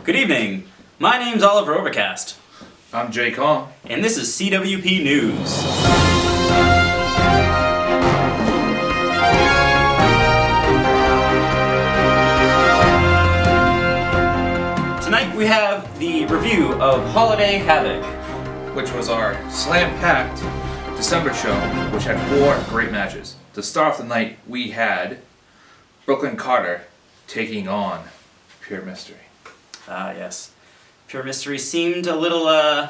Good evening. My name's Oliver Overcast. I'm Jay Kong. And this is CWP News. Tonight we have the review of Holiday Havoc, Which was our slam-packed December show, which had 4 great matches. To start off the night, we had Brooklyn Carter taking on Pure Mystery. Ah, yes. Pure Mystery seemed a little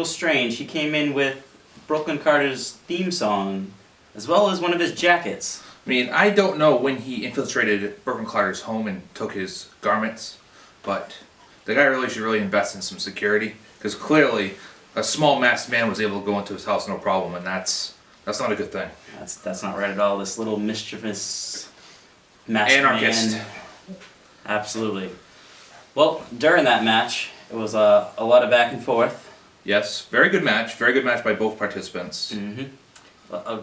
strange. He came in with Brooklyn Carter's theme song, as well as one of his jackets. I mean, I don't know when he infiltrated Brooklyn Carter's home and took his garments, but the guy really should invest in some security, because clearly a small masked man was able to go into his house no problem, and that's not a good thing. That's not right at all. This little mischievous masked Anarchist. man. Absolutely. Well, during that match, it was a lot of back and forth. Yes, very good match. Very good match by both participants. A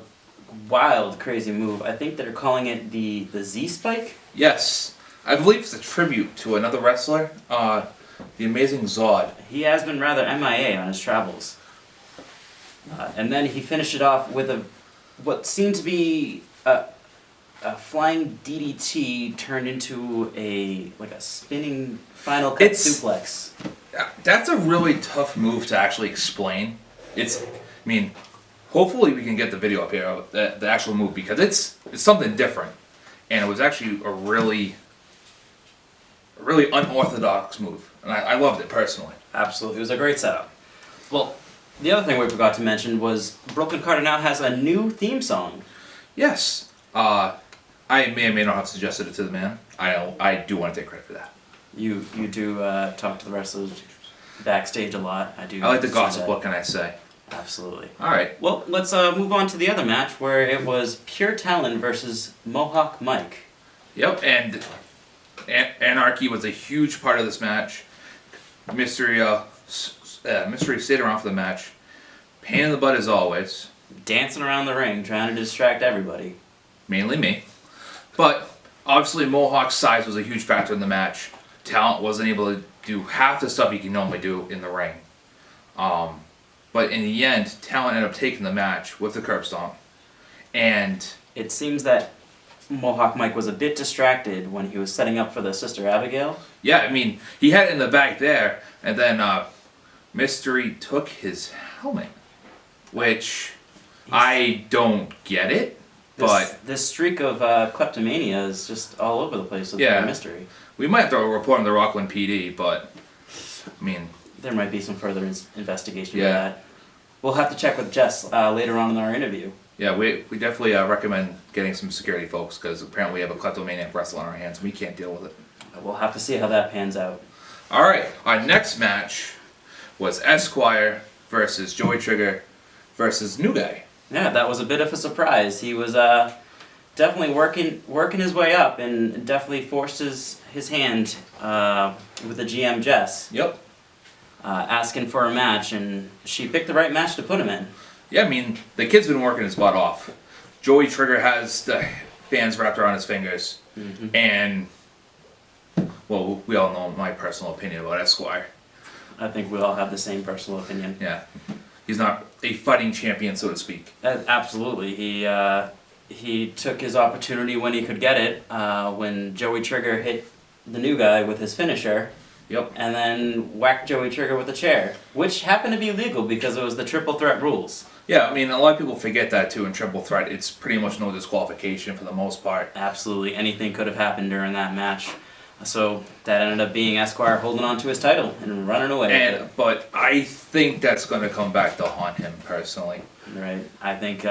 wild, crazy move. I think they're calling it the Z-Spike? Yes, I believe it's a tribute to another wrestler, the Amazing Zod. He has been rather MIA on his travels. And then he finished it off with what seemed to be a flying DDT turned into a spinning final cut suplex. That's a really tough move to actually explain. Hopefully we can get the video up here of the actual move, because it's something different, and it was actually a really unorthodox move, and I loved it personally. Absolutely, it was a great setup. Well, the other thing we forgot to mention was Brooklyn Carter now has a new theme song. Yes, I may or may not have suggested it to the man. I do want to take credit for that. You do talk to the wrestlers backstage a lot. I like the see gossip. that. What can I say? Absolutely. All right. Well, let's move on to the other match where it was Pure Talon versus Mohawk Mike. Yep, and Anarchy was a huge part of this match. Mystery stayed around for the match. Pain in the butt as always. Dancing around the ring, trying to distract everybody. Mainly me. But obviously Mohawk's size was a huge factor in the match. Talent wasn't able to do half the stuff he can normally do in the ring. But in the end, Talent ended up taking the match with the curb stomp. And it seems that Mohawk Mike was a bit distracted when he was setting up for the Sister Abigail. Yeah, he had it in the back there, and then Mystery took his helmet, which I don't get it. But this streak of kleptomania is just all over the place with Mystery. We might have to report on the Rockland PD, but there might be some further investigation of that. We'll have to check with Jess later on in our interview. Yeah, we definitely recommend getting some security folks, because apparently we have a kleptomaniac wrestler on our hands and we can't deal with it. We'll have to see how that pans out. Alright, our next match was Esquire versus Joey Trigger versus New Guy. Yeah, that was a bit of a surprise. He was definitely working his way up and definitely forced his hand with the GM Jess. Yep. Asking for a match, and she picked the right match to put him in. Yeah, the kid's been working his butt off. Joey Trigger has the fans wrapped around his fingers. And, well, we all know my personal opinion about Esquire. I think we all have the same personal opinion. Yeah. He's not a fighting champion, so to speak. Absolutely. He took his opportunity when he could get it, when Joey Trigger hit the New Guy with his finisher. Yep. And then whacked Joey Trigger with a chair, which happened to be legal because it was the triple threat rules. Yeah, a lot of people forget that too in triple threat. It's pretty much no disqualification for the most part. Absolutely. Anything could have happened during that match. So that ended up being Esquire holding on to his title and running away. But I think that's going to come back to haunt him personally. Right. I think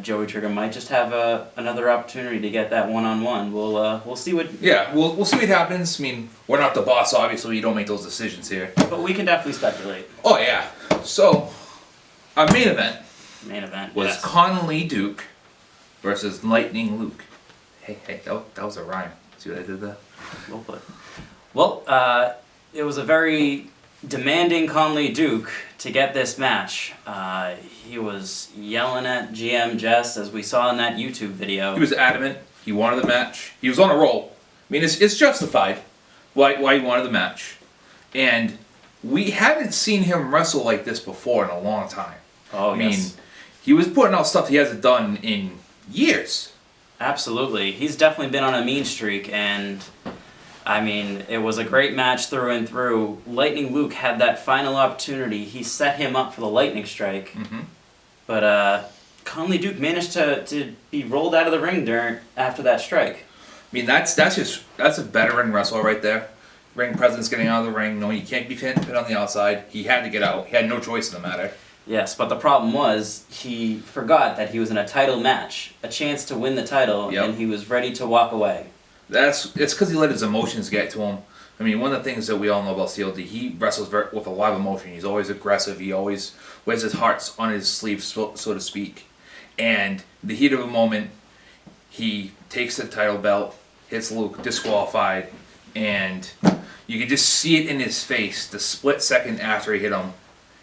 Joey Trigger might just have another opportunity to get that one-on-one. We'll see what. Yeah, we'll see what happens. We're not the boss, obviously. You don't make those decisions here. But we can definitely speculate. Oh yeah. So, our main event. Was Conley Duke versus Lightning Luke. Hey, that was a rhyme. See what I did there? Well put. Well, it was a very demanding Conley Duke to get this match. He was yelling at GM Jess, as we saw in that YouTube video. He was adamant. He wanted the match. He was on a roll. It's justified. why he wanted the match. And we haven't seen him wrestle like this before in a long time. Oh, I mean, yes. he was putting out stuff he hasn't done in years. Absolutely. He's definitely been on a mean streak, and I mean, it was a great match through and through. Lightning Luke had that final opportunity. He set him up for the lightning strike, Mm-hmm. but Conley Duke managed to be rolled out of the ring after that strike. I mean, that's a veteran wrestler right there. Ring presence, getting out of the ring, knowing you can't be pinned on the outside. He had to get out. He had no choice in the matter. Yes, but the problem was he forgot that he was in a title match, a chance to win the title, Yep. and he was ready to walk away. It's because he let his emotions get to him. I mean, one of the things that we all know about CLD, he wrestles with a lot of emotion. He's always aggressive. He always wears his heart on his sleeve, so to speak. And the heat of a moment, he takes the title belt, hits Luke, disqualified, and you could just see it in his face. The split second after he hit him,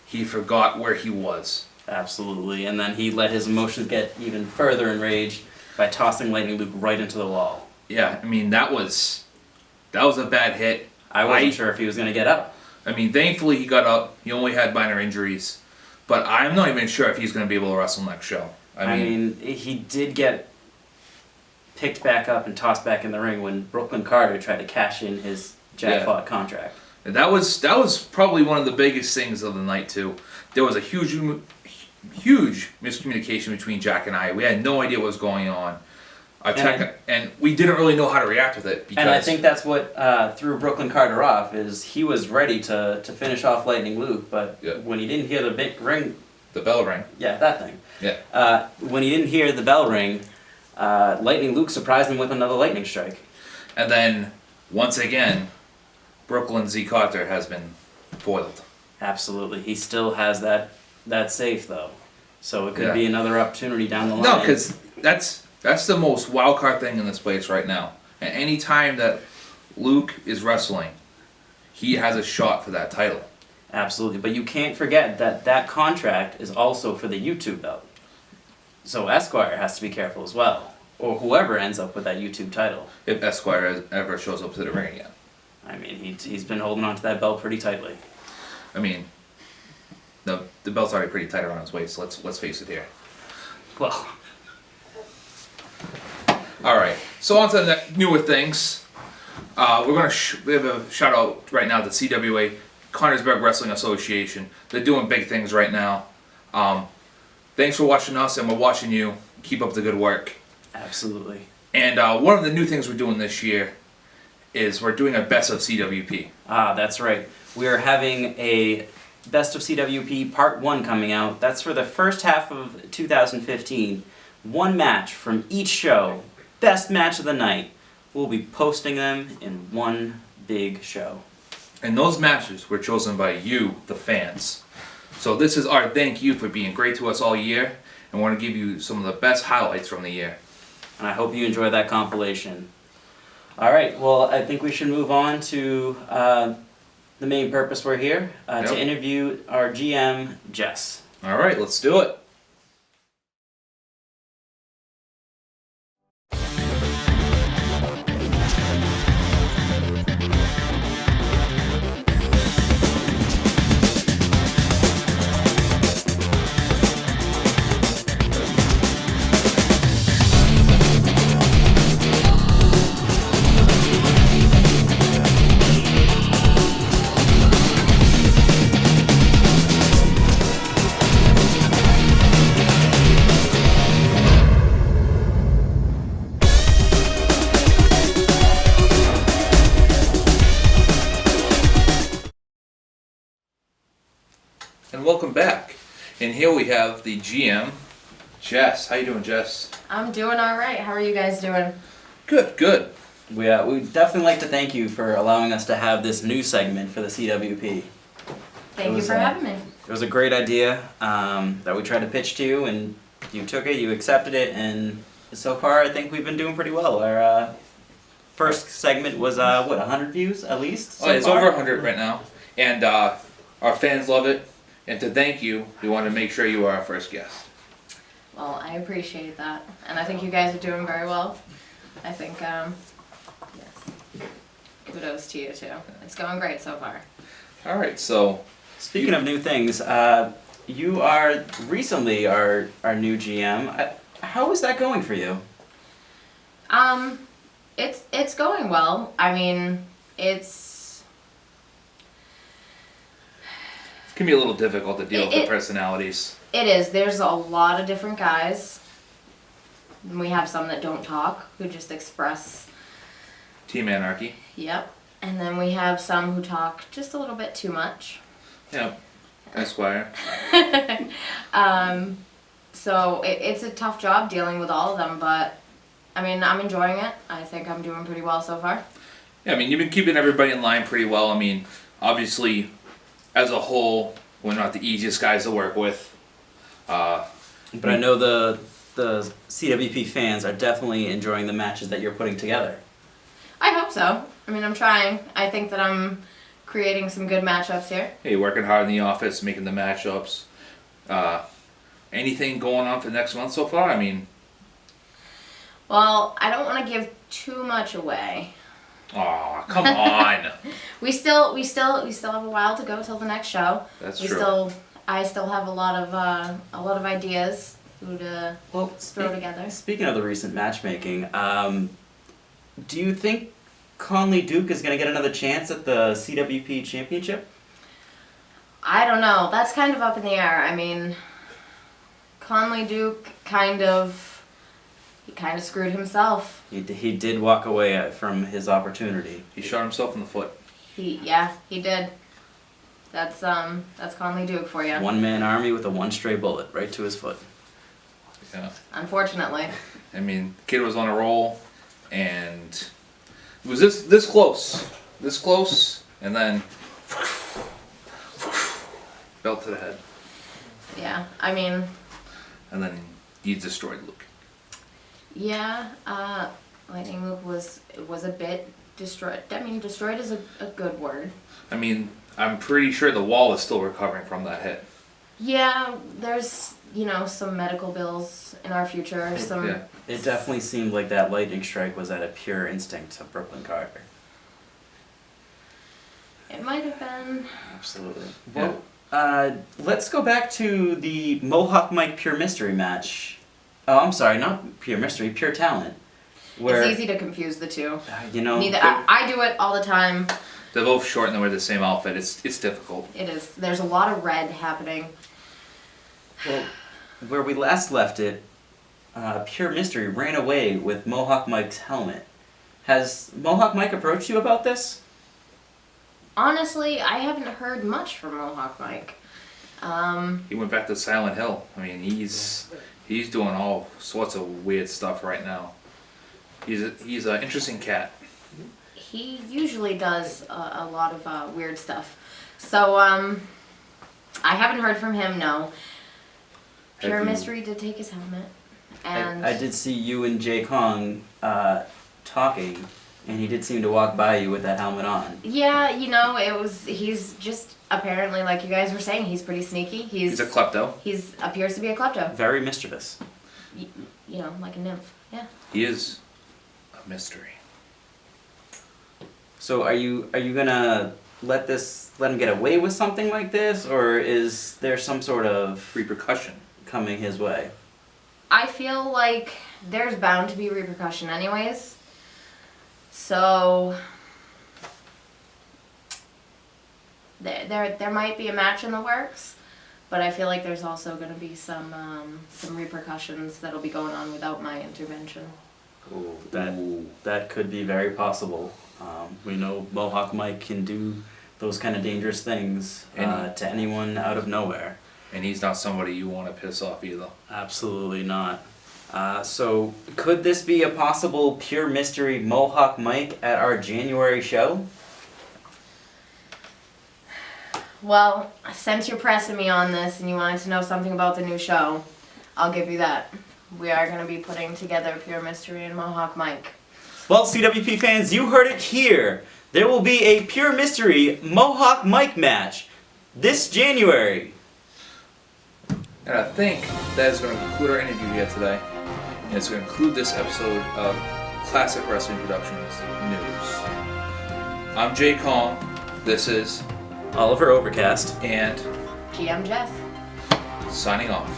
he forgot where he was. Absolutely, and then he let his emotions get even further enraged by tossing Lightning Luke right into the wall. Yeah, I mean, that was a bad hit. I wasn't sure if he was going to get up. I mean, thankfully he got up. He only had minor injuries. But I'm not even sure if he's going to be able to wrestle next show. I mean, he did get picked back up and tossed back in the ring when Brooklyn Carter tried to cash in his jackpot contract. That was probably one of the biggest things of the night too. There was a huge miscommunication between Jack and I. We had no idea what was going on. And we didn't really know how to react with it. Because and I think that's what threw Brooklyn Carter off, is he was ready to finish off Lightning Luke, but when he didn't hear the big ring... The bell ring. Yeah, that thing. Yeah. When he didn't hear the bell ring, Lightning Luke surprised him with another lightning strike. And then, once again, Brooklyn Z. Carter has been foiled. Absolutely. He still has that safe, though. So it could be another opportunity down the line. No, because that's the most wild card thing in this place right now. And any time that Luke is wrestling, he has a shot for that title. Absolutely. But you can't forget that contract is also for the YouTube belt. So Esquire has to be careful as well. Or whoever ends up with that YouTube title. If Esquire ever shows up to the ring again. I mean, he's been holding on to that belt pretty tightly. I mean, the belt's already pretty tight around his waist, so let's face it here. Well... Alright, so on to the newer things. We're going to we have a shout out right now to CWA, Connersburg Wrestling Association. They're doing big things right now. Thanks for watching us, and we're watching you. Keep up the good work. Absolutely. And one of the new things we're doing this year is we're doing a Best of CWP. Ah, that's right. We are having a Best of CWP Part 1 coming out. That's for the first half of 2015. One match from each show. Best match of the night. We'll be posting them in one big show. And those matches were chosen by you, the fans. So this is our thank you for being great to us all year, and we want to give you some of the best highlights from the year. And I hope you enjoy that compilation. Alright, well, I think we should move on to the main purpose we're here, to interview our GM, Jess. Alright, let's do it. And welcome back. And here we have the GM, Jess. How you doing, Jess? I'm doing all right. How are you guys doing? Good, good. We'd definitely like to thank you for allowing us to have this new segment for the CWP. Thank you for having me. It was a great idea that we tried to pitch to you, and you took it, you accepted it, and so far I think we've been doing pretty well. Our first segment was, 100 views at least? It's over 100 right now, and our fans love it. And to thank you, we wanted to make sure you were our first guest. Well, I appreciate that. And I think you guys are doing very well. I think, yes. Kudos to you too. It's going great so far. All right, so Speaking of new things, you are recently our new GM. How is that going for you? It's going well. I mean, it can be a little difficult to deal with the personalities. it is. There's a lot of different guys. We have some that don't talk, who just express. Team anarchy. Yep. And then we have some who talk just a little bit too much. Yep. Esquire. So it's a tough job dealing with all of them, but I mean, I'm enjoying it. I think I'm doing pretty well so far. Yeah, I mean, you've been keeping everybody in line pretty well. I mean, obviously, as a whole, we're not the easiest guys to work with. But I know the CWP fans are definitely enjoying the matches that you're putting together. I hope so. I mean, I'm trying. I think that I'm creating some good matchups here. Hey, working hard in the office, making the matchups. Anything going on for next month so far? I mean, Well, I don't want to give too much away. aw, come on. We still have a while to go till the next show. That's We true. I still have a lot of ideas who to Well, throw together. Speaking of the recent matchmaking, do you think Conley Duke is going to get another chance at the CWP championship? I don't know. That's kind of up in the air. I mean, Conley Duke kind of screwed himself. He did walk away from his opportunity. He shot himself in the foot. He did. That's Conley Duke for you. One-man army with a one stray bullet right to his foot. Yeah. Unfortunately. I mean, the kid was on a roll, and it was this close, and then belt to the head, Yeah. I mean, and then he destroyed Luke. yeah. Lightning Luke was a bit destroyed. I mean, destroyed is a good word. I mean, I'm pretty sure the wall is still recovering from that hit. Yeah, there's some medical bills in our future. Yeah. It definitely seemed like that lightning strike was at a pure instinct of Brooklyn Carter. It might have been. Absolutely. Yeah. Well, let's go back to the Mohawk Mike Pure Mystery match. Oh, I'm sorry, not Pure Mystery, Pure Talent. Where, It's easy to confuse the two. Neither. I do it all the time. They're both short and they wear the same outfit. It's difficult. It is. There's a lot of red happening. Well, where we last left it, Pure Mystery ran away with Mohawk Mike's helmet. Has Mohawk Mike approached you about this? Honestly, I haven't heard much from Mohawk Mike. He went back to Silent Hill. I mean, he's doing all sorts of weird stuff right now. He's an interesting cat. He usually does a lot of weird stuff. So, I haven't heard from him, no. Pure Have you- Mystery did take his helmet. And I did see you and Jay Kong talking, and he did seem to walk by you with that helmet on. yeah, he's just apparently, like you guys were saying, he's pretty sneaky. He's a klepto. He appears to be a klepto. Very mischievous. Like a nymph. Yeah. He is a mystery. So are you gonna let him get away with something like this, or is there some sort of Repercussion. coming his way? I feel like there's bound to be repercussion anyways. So there might be a match in the works, but I feel like there's also going to be some repercussions that'll be going on without my intervention. Ooh, Ooh. that could be very possible. We know Mohawk Mike can do those kind of dangerous things to anyone out of nowhere. And he's not somebody you want to piss off either. Absolutely not. So could this be a possible Pure Mystery Mohawk Mike at our January show? Well, since you're pressing me on this and you wanted to know something about the new show, I'll give you that. We are going to be putting together Pure Mystery and Mohawk Mike. Well, CWP fans, you heard it here. There will be a Pure Mystery Mohawk Mike match this January. And I think that is going to conclude our interview here today. And it's going to conclude this episode of Classic Wrestling Productions News. I'm Jay Kong. This is Oliver Overcast. and GM Jess. signing off.